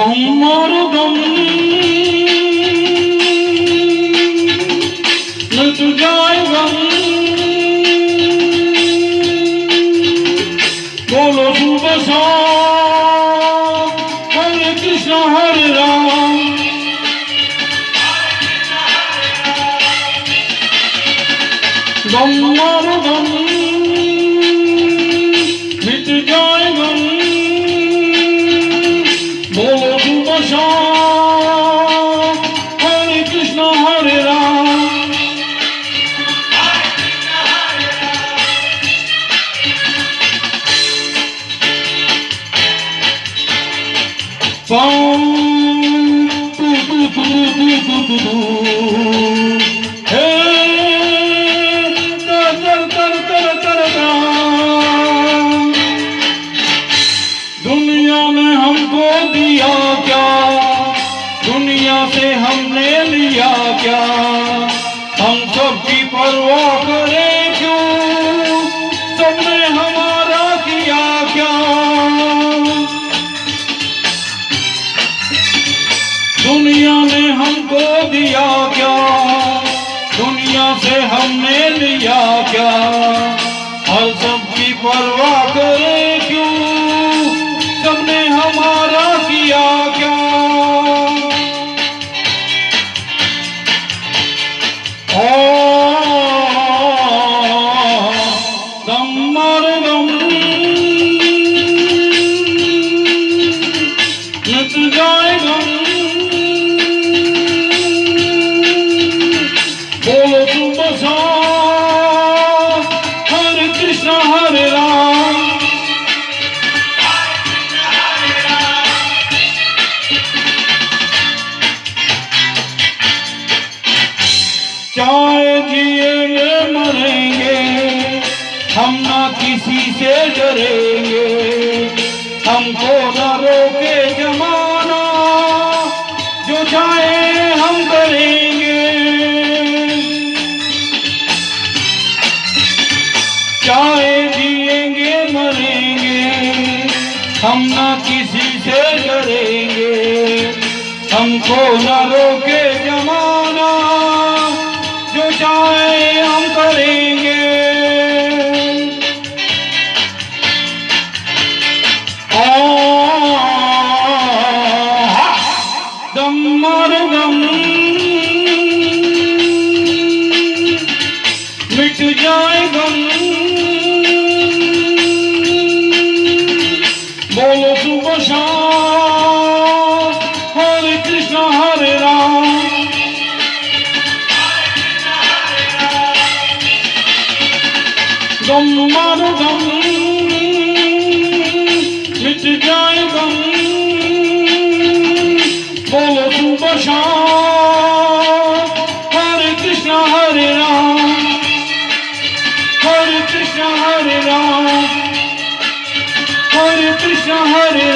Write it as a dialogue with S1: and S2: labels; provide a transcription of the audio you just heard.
S1: दम दम मिट जाए गम बोलो सुबह शाम हरे कृष्ण हरे राम दम मारो दम मिट जाए गम बोलो सुबह शाम हरे कृष्ण हरे Ram Bum, do, do, do, do, do, do, do. Hey, da, da, da, da, da, da, da. दुनिया ने हमको दिया क्या दुनिया से हमने लिया क्या हम सबकी परवाह करें क्यों सबने हमारा किया क्या दुनिया ने हमको दिया क्या दुनिया से हमने लिया क्या हर सबकी परवाह करे क्यों सबने हमारा किया क्या ओ दम मारे दम मिट जाए गम बोलो सुबह शाम हरे कृष्ण हरे राम चाहे जिएंगे मरेंगे हम ना किसी से डरेंगे हमको न रोके जमाना जो चाहे हम करेंगे चाहे जिएंगे मरेंगे हम ना किसी से डरेंगे हमको न रोके जमाना जो चाहे हम करेंगे दम मार दम मिट जाए गम बोलो सुबह शाम हरे कृष्ण हरे राम दम मारो दम मिट जाए गम बोलो सुबह शाम हरे कृष्ण हरे राम हरे कृष्ण हरे राम हरे कृष्ण हरे